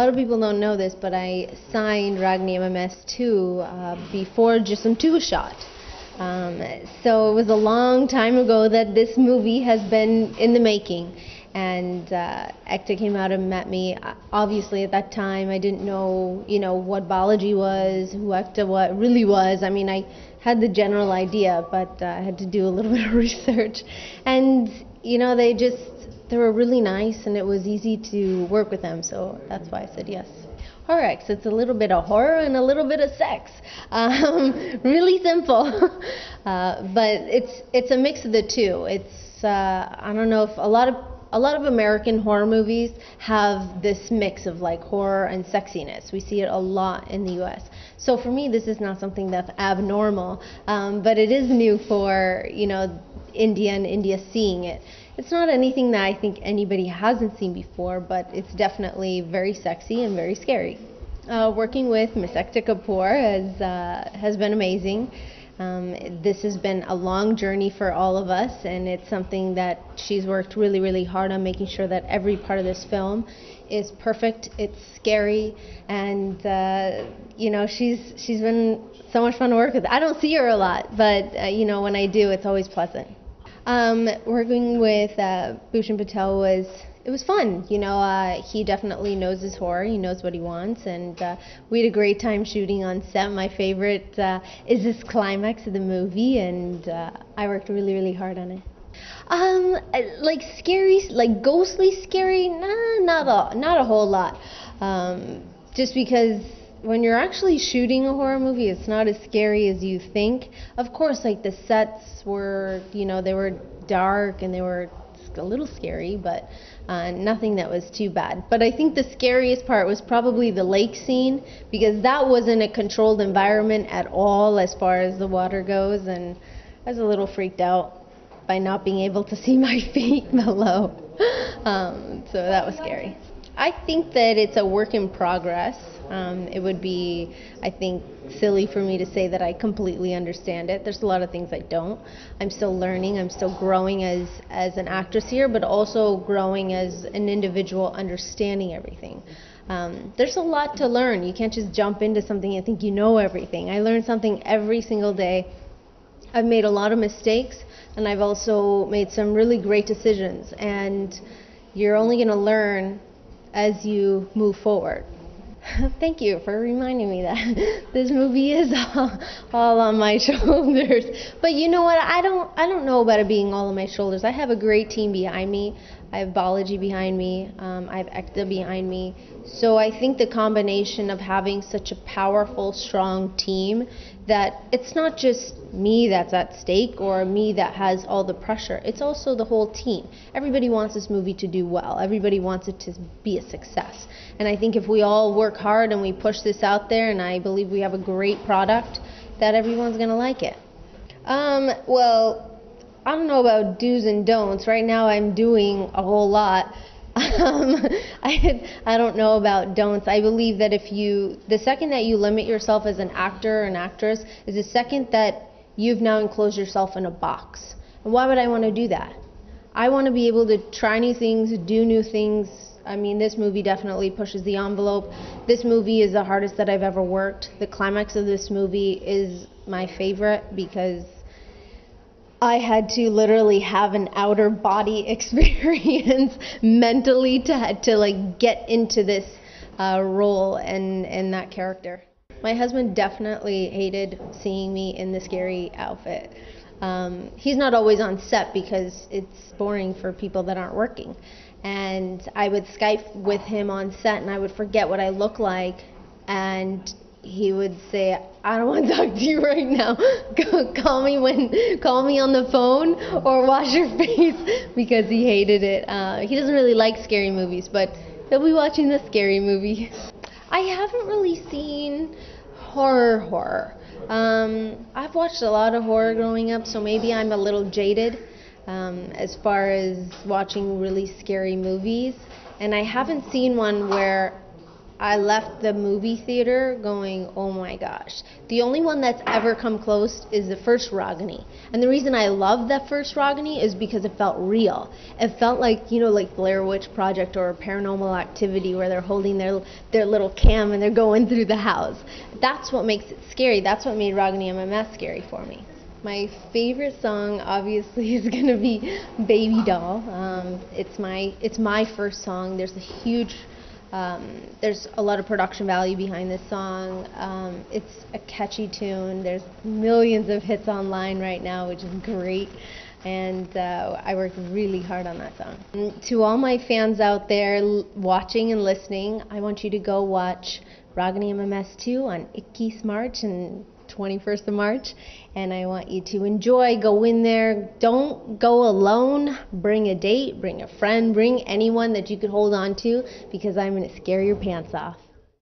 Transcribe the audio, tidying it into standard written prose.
lot of people don't know this, but I signed Ragini MMS 2 before Bhushan 2 was shot. So it was a long time ago that this movie has been in the making. And Ekta came out and met me. Obviously, at that time, I didn't know, what Balaji was, who Ekta really was. I mean, I had the general idea, but I had to do a little bit of research. And, they were really nice, and it was easy to work with them. So that's why I said yes. Horror, so it's a little bit of horror and a little bit of sex. Really simple, but it's a mix of the two. It's I don't know if a lot of American horror movies have this mix of like horror and sexiness. We see it a lot in the U.S. So for me, this is not something that's abnormal, but it is new for India and India seeing it. It's not anything that I think anybody hasn't seen before, but it's definitely very sexy and very scary. Working with Miss Ekta Kapoor has been amazing. This has been a long journey for all of us, and it's something that she's worked really, really hard on, making sure that every part of this film is perfect. It's scary, and she's been so much fun to work with. I don't see her a lot, but when I do, it's always pleasant. Working with Bhushan Patel it was fun. He definitely knows his horror. He knows what he wants, and we had a great time shooting on set. My favorite is this climax of the movie, and I worked really, really hard on it. Like scary, like ghostly scary? Nah, not a whole lot. Just because when you're actually shooting a horror movie, it's not as scary as you think. Of course, like the sets were, they were dark and they were a little scary, but nothing that was too bad. But I think the scariest part was probably the lake scene, because that wasn't a controlled environment at all as far as the water goes, and I was a little freaked out by not being able to see my feet below. So that was scary. I think that it's a work in progress. It would be, I think, silly for me to say that I completely understand it. There's a lot of things I don't. I'm still learning. I'm still growing as an actress here, but also growing as an individual, understanding everything. There's a lot to learn. You can't just jump into something and think you know everything. I learn something every single day. I've made a lot of mistakes, and I've also made some really great decisions. And you're only going to learn as you move forward. Thank you for reminding me that this movie is all on my shoulders. But you know what? I don't know about it being all on my shoulders. I have a great team behind me. I have Balaji behind me. I have Ekta behind me. So I think the combination of having such a powerful, strong team, that it's not just me that's at stake or me that has all the pressure. It's also the whole team. Everybody wants this movie to do well. Everybody wants it to be a success. And I think if we all work hard and we push this out there, and I believe we have a great product, that everyone's going to like it. Well, I don't know about do's and don'ts. Right now I'm doing a whole lot. I don't know about don'ts. I believe that the second that you limit yourself as an actor or an actress is the second that you've now enclosed yourself in a box. And why would I want to do that? I want to be able to try new things, do new things. I mean, this movie definitely pushes the envelope. This movie is the hardest that I've ever worked. The climax of this movie is my favorite because I had to literally have an outer body experience mentally to like get into this role and that character. My husband definitely hated seeing me in the scary outfit. He's not always on set because it's boring for people that aren't working. And I would Skype with him on set and I would forget what I look like, and he would say, I don't want to talk to you right now. Call me on the phone or wash your face, because he hated it. He doesn't really like scary movies, but he'll be watching the scary movie. I haven't really seen horror. I've watched a lot of horror growing up, so maybe I'm a little jaded as far as watching really scary movies. And I haven't seen one where I left the movie theater going, oh my gosh. The only one that's ever come close is the first Ragini. And the reason I love that first Ragini is because it felt real. It felt like, you know, like Blair Witch Project or Paranormal Activity, where they're holding their little cam and they're going through the house. That's what makes it scary. That's what made Ragini MMS scary for me. My favorite song obviously is going to be Baby Doll. It's my first song. There's a lot of production value behind this song. It's a catchy tune. There's millions of hits online right now, which is great. And I worked really hard on that song. And to all my fans out there watching and listening, I want you to go watch Ragini MMS 2 on 21 March and 21st of March, and I want you to enjoy. Go in there. Don't go alone. Bring a date, bring a friend, bring anyone that you could hold on to, because I'm going to scare your pants off.